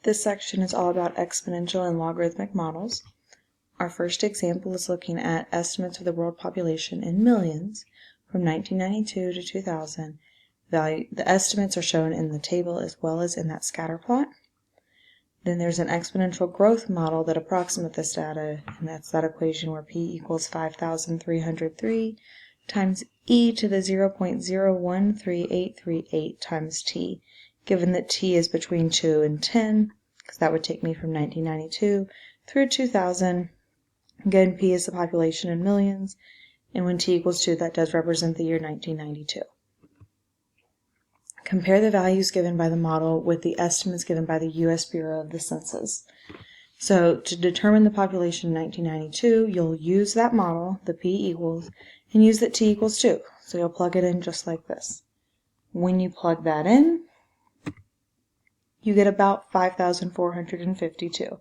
This section is all about exponential and logarithmic models. Our first example is looking at estimates of the world population in millions from 1992 to 2000. The estimates are shown in the table as well as in that scatter plot. Then there's an exponential growth model that approximates this data, and that's that equation where p equals 5,303 times e to the 0.013838 times t, given that t is between 2 and 10, because that would take me from 1992 through 2000. Again, p is the population in millions, and when t equals 2, that does represent the year 1992. Compare the values given by the model with the estimates given by the U.S. Bureau of the Census. So to determine the population in 1992, you'll use that model, the p equals, and use that t equals 2. So you'll plug it in just like this. When you plug that in, you get about 5,452.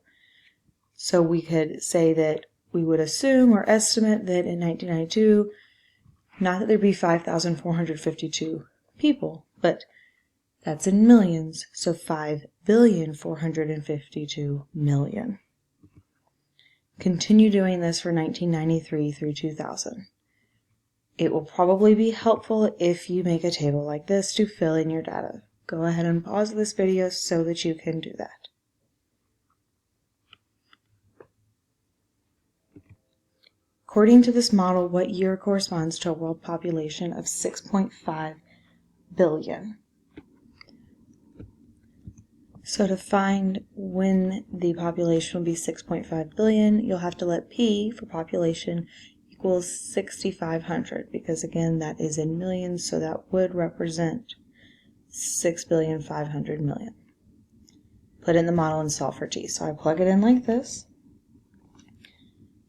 So we could say that we would assume or estimate that in 1992, not that there'd be 5,452 people, but that's in millions, so 5,452,000,000. Continue doing this for 1993 through 2000. It will probably be helpful if you make a table like this to fill in your data. Go ahead and pause this video so that you can do that. According to this model, what year corresponds to a world population of 6.5 billion? So to find when the population will be 6.5 billion, you'll have to let p for population equals 6,500, because again, that is in millions, so that would represent 6,500,000,000. Put in the model and solve for t. So I plug it in like this.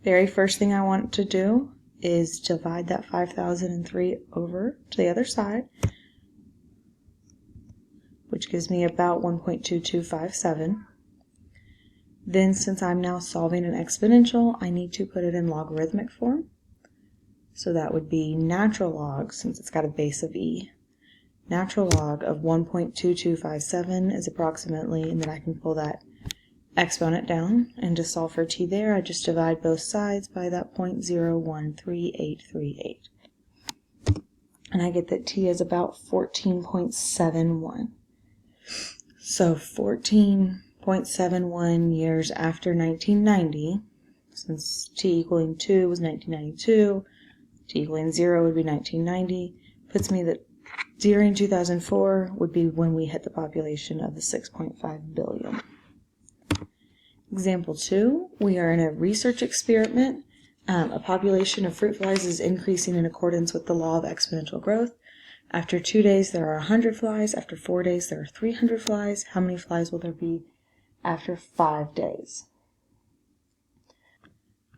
Very first thing I want to do is divide that 5,003 over to the other side, which gives me about 1.2257. Then, since I'm now solving an exponential, I need to put it in logarithmic form. So that would be natural log, since it's got a base of e. Natural log of 1.2257 is approximately, and then I can pull that exponent down, and to solve for t there, I just divide both sides by that 0.013838. And I get that t is about 14.71. So 14.71 years after 1990, since t equaling 2 was 1992, t equaling 0 would be 1990, puts me that during 2004 would be when we hit the population of the 6.5 billion. Example 2, we are in a research experiment. A population of fruit flies is increasing in accordance with the law of exponential growth. After 2 days, there are 100 flies. After 4 days, there are 300 flies. How many flies will there be after 5 days?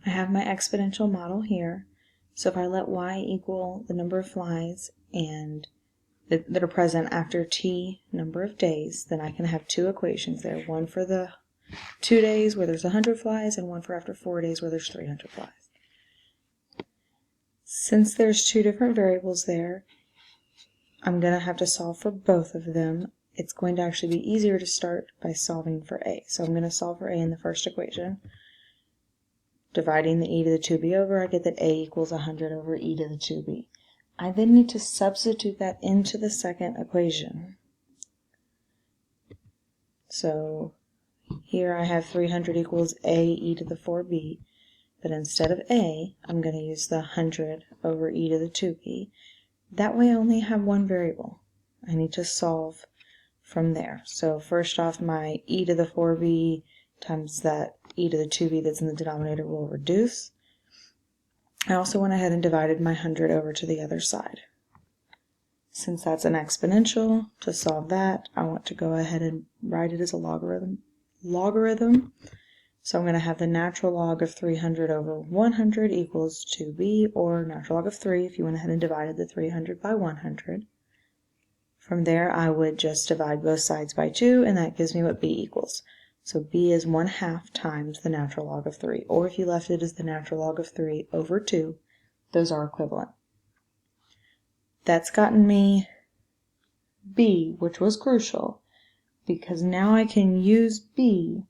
I have my exponential model here. So if I let y equal the number of flies and that are present after t number of days, then I can have two equations there. One for the 2 days where there's 100 flies and one for after 4 days where there's 300 flies. Since there's two different variables there, I'm going to have to solve for both of them. It's going to actually be easier to start by solving for a. So I'm going to solve for a in the first equation. Dividing the e to the 2b over, I get that a equals 100 over e to the 2b. I then need to substitute that into the second equation. So here I have 300 equals a e to the 4b, but instead of a, I'm going to use the 100 over e to the 2b. That way I only have one variable. I need to solve from there. So first off, my e to the 4b times that e to the 2b that's in the denominator will reduce. I also went ahead and divided my 100 over to the other side. Since that's an exponential, to solve that, I want to go ahead and write it as a logarithm. So I'm going to have the natural log of 300 over 100 equals 2b, or natural log of 3 if you went ahead and divided the 300 by 100. From there, I would just divide both sides by 2, and that gives me what b equals. So b is 1/2 times the natural log of 3, or if you left it as the natural log of 3 over 2, those are equivalent. That's gotten me b, which was crucial. because now I can use B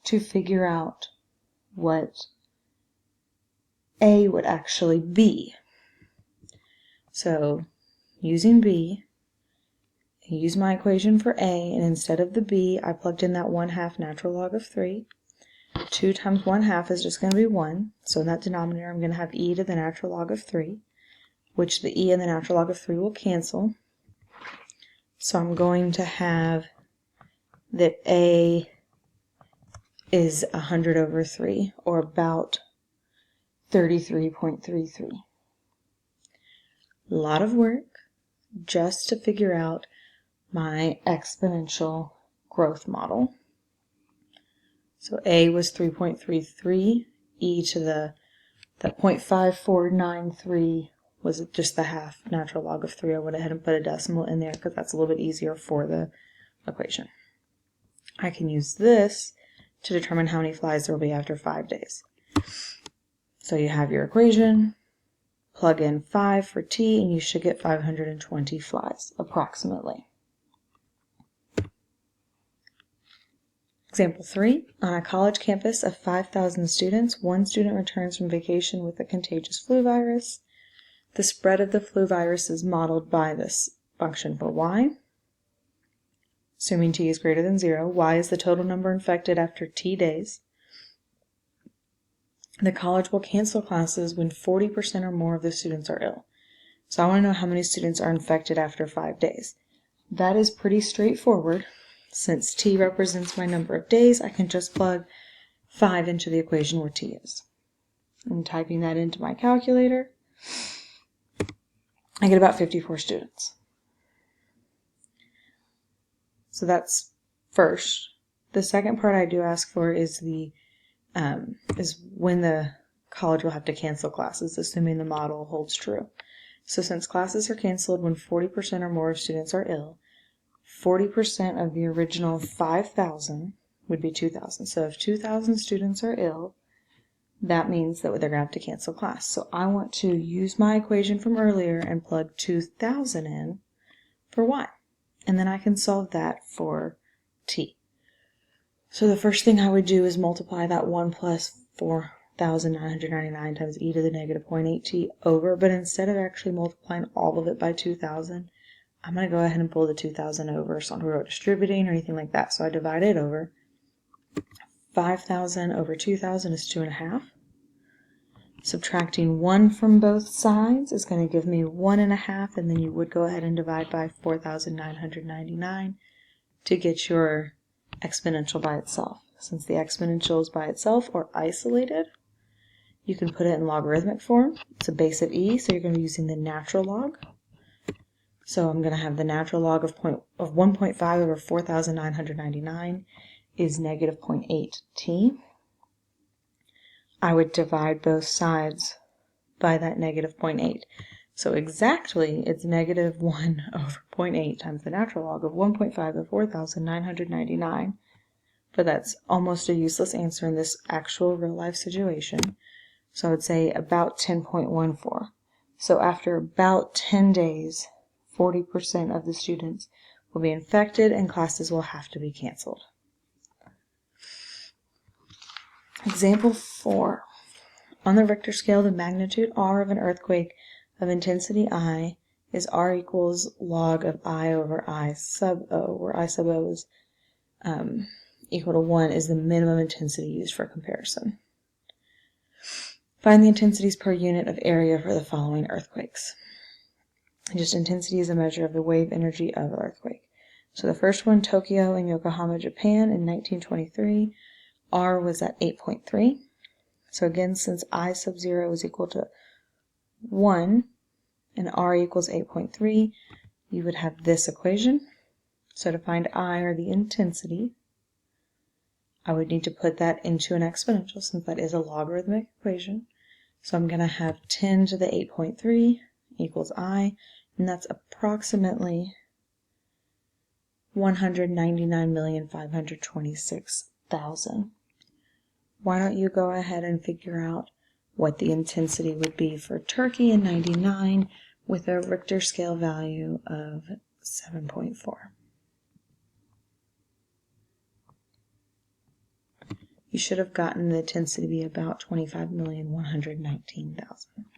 to figure out what A would actually be. So using B, I use my equation for A, and instead of the B, I plugged in that 1/2 natural log of 3. 2 times 1/2 is just going to be 1. So in that denominator, I'm going to have e to the natural log of 3, which the e and the natural log of 3 will cancel. So I'm going to have that A is 100 over 3, or about 33.33. A lot of work just to figure out my exponential growth model. So A was 3.33, e to that 0.5493 was just the half natural log of 3. I went ahead and put a decimal in there because that's a little bit easier for the equation. I can use this to determine how many flies there will be after 5 days. So you have your equation, plug in 5 for t, and you should get 520 flies, approximately. Example 3. On a college campus of 5,000 students, one student returns from vacation with a contagious flu virus. The spread of the flu virus is modeled by this function for y. Assuming t is greater than 0, y is the total number infected after t days. The college will cancel classes when 40% or more of the students are ill. So I want to know how many students are infected after 5 days. That is pretty straightforward. Since t represents my number of days, I can just plug 5 into the equation where t is. I'm typing that into my calculator. I get about 54 students. So that's first. The second part I do ask for is when the college will have to cancel classes, assuming the model holds true. So since classes are canceled when 40% or more of students are ill, 40% of the original 5,000 would be 2,000. So if 2,000 students are ill, that means that they're going to have to cancel class. So I want to use my equation from earlier and plug 2,000 in for y. And then I can solve that for t. So the first thing I would do is multiply that 1 plus 4,999 times e to the negative 0.8t over, but instead of actually multiplying all of it by 2,000, I'm going to go ahead and pull the 2,000 over, so I'm not about distributing or anything like that. So I divide it over. 5,000 over 2,000 is 2.5. Subtracting 1 from both sides is going to give me 1.5, and then you would go ahead and divide by 4,999 to get your exponential by itself. Since the exponential is by itself or isolated, you can put it in logarithmic form. It's a base of e, so you're going to be using the natural log. So I'm going to have the natural log of 1.5 over 4,999 is negative 0.8t. I would divide both sides by that negative 0.8. So exactly, it's negative 1 over 0.8 times the natural log of 1.5 of 4,999. But that's almost a useless answer in this actual real-life situation. So I would say about 10.14. So after about 10 days, 40% of the students will be infected and classes will have to be canceled. Example 4. On the Richter scale, the magnitude R of an earthquake of intensity I is R equals log of I over I sub O, where I sub O is equal to 1 is the minimum intensity used for comparison. Find the intensities per unit of area for the following earthquakes. Just intensity is a measure of the wave energy of an earthquake. So the first one, Tokyo and Yokohama, Japan in 1923, R was at 8.3. So again, since I sub 0 is equal to 1 and R equals 8.3, you would have this equation. So to find I, or the intensity, I would need to put that into an exponential since that is a logarithmic equation. So I'm going to have 10 to the 8.3 equals I, and that's approximately 199,526,000. Why don't you go ahead and figure out what the intensity would be for Turkey in 99 with a Richter scale value of 7.4. should have gotten the tends to be about 25,119,000.